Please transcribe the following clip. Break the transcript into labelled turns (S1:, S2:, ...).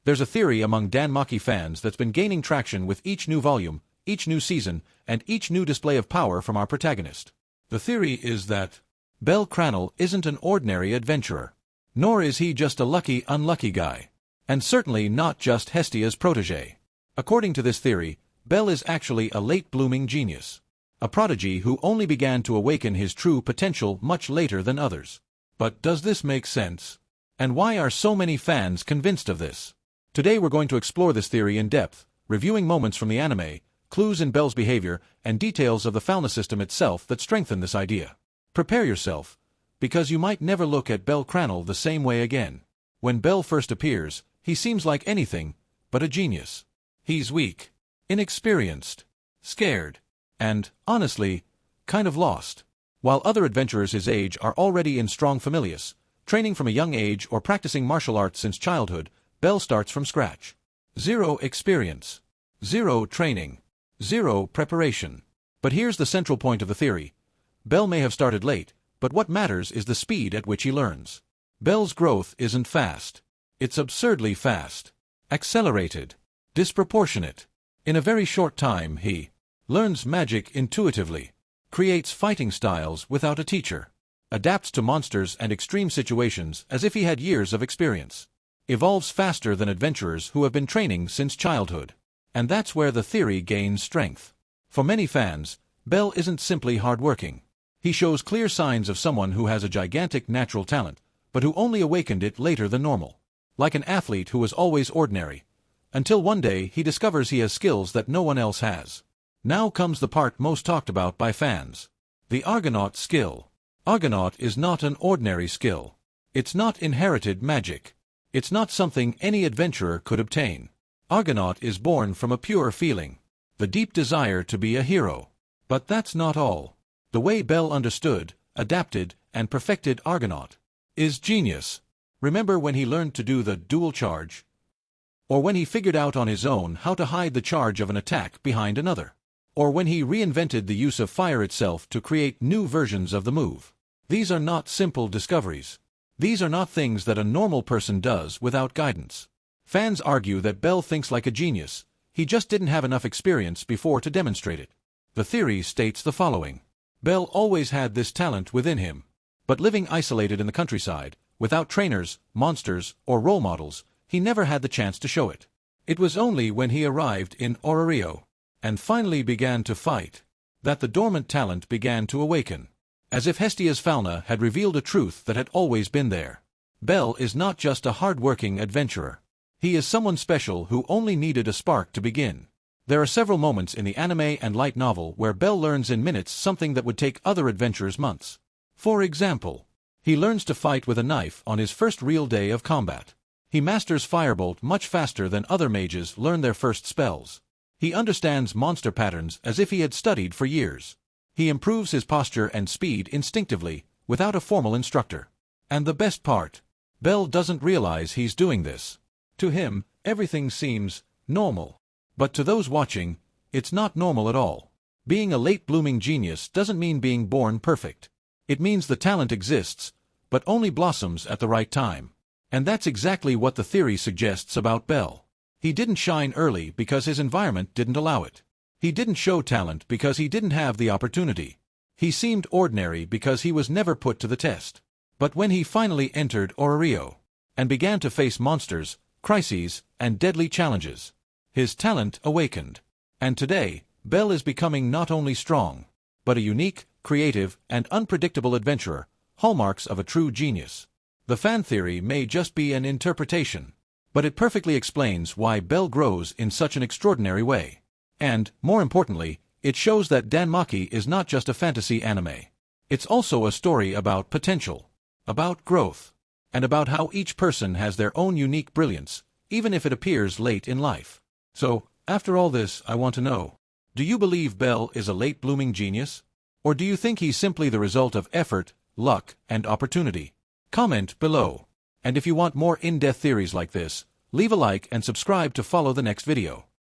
S1: There's a theory among DanMachi fans that's been gaining traction with each new volume, each new season, and each new display of power from our protagonist. The theory is that Bell Cranel isn't an ordinary adventurer. Nor is he just a unlucky guy. And certainly not just Hestia's protégé. According to this theory, Bell is actually a late-blooming genius. A prodigy who only began to awaken his true potential much later than others. But does this make sense? And why are so many fans convinced of this? Today we're going to explore this theory in depth, reviewing moments from the anime, clues in Bell's behavior, and details of the Falna system itself that strengthen this idea. Prepare yourself, because you might never look at Bell Cranel the same way again. When Bell first appears, he seems like anything but a genius. He's weak, inexperienced, scared, and, honestly, kind of lost. While other adventurers his age are already in strong familiars, training from a young age or practicing martial arts since childhood, Bell starts from scratch. Zero experience. Zero training. Zero preparation. But here's the central point of the theory. Bell may have started late, but what matters is the speed at which he learns. Bell's growth isn't fast. It's absurdly fast. Accelerated. Disproportionate. In a very short time he learns magic intuitively, creates fighting styles without a teacher, adapts to monsters and extreme situations as if he had years of experience, evolves faster than adventurers who have been training since childhood. And that's where the theory gains strength. For many fans, Bell isn't simply hardworking. He shows clear signs of someone who has a gigantic natural talent, but who only awakened it later than normal. Like an athlete who was always ordinary, until one day he discovers he has skills that no one else has. Now comes the part most talked about by fans. The Argonaut skill. Argonaut is not an ordinary skill. It's not inherited magic. It's not something any adventurer could obtain. Argonaut is born from a pure feeling, the deep desire to be a hero. But that's not all. The way Bell understood, adapted, and perfected Argonaut is genius. Remember when he learned to do the dual charge? Or when he figured out on his own how to hide the charge of an attack behind another? Or when he reinvented the use of fire itself to create new versions of the move? These are not simple discoveries. These are not things that a normal person does without guidance. Fans argue that Bell thinks like a genius, he just didn't have enough experience before to demonstrate it. The theory states the following. Bell always had this talent within him, but living isolated in the countryside, without trainers, monsters, or role models, he never had the chance to show it. It was only when he arrived in Orario, and finally began to fight, that the dormant talent began to awaken. As if Hestia's Falna had revealed a truth that had always been there. Bell is not just a hard-working adventurer. He is someone special who only needed a spark to begin. There are several moments in the anime and light novel where Bell learns in minutes something that would take other adventurers months. For example, he learns to fight with a knife on his first real day of combat. He masters Firebolt much faster than other mages learn their first spells. He understands monster patterns as if he had studied for years. He improves his posture and speed instinctively, without a formal instructor. And the best part, Bell doesn't realize he's doing this. To him, everything seems normal. But to those watching, it's not normal at all. Being a late-blooming genius doesn't mean being born perfect. It means the talent exists, but only blossoms at the right time. And that's exactly what the theory suggests about Bell. He didn't shine early because his environment didn't allow it. He didn't show talent because he didn't have the opportunity. He seemed ordinary because he was never put to the test. But when he finally entered Orario, and began to face monsters, crises, and deadly challenges, his talent awakened. And today, Bell is becoming not only strong, but a unique, creative, and unpredictable adventurer, hallmarks of a true genius. The fan theory may just be an interpretation, but it perfectly explains why Bell grows in such an extraordinary way. And, more importantly, it shows that DanMachi is not just a fantasy anime. It's also a story about potential, about growth, and about how each person has their own unique brilliance, even if it appears late in life. So, after all this, I want to know, do you believe Bell is a late-blooming genius? Or do you think he's simply the result of effort, luck, and opportunity? Comment below. And if you want more in-depth theories like this, leave a like and subscribe to follow the next video.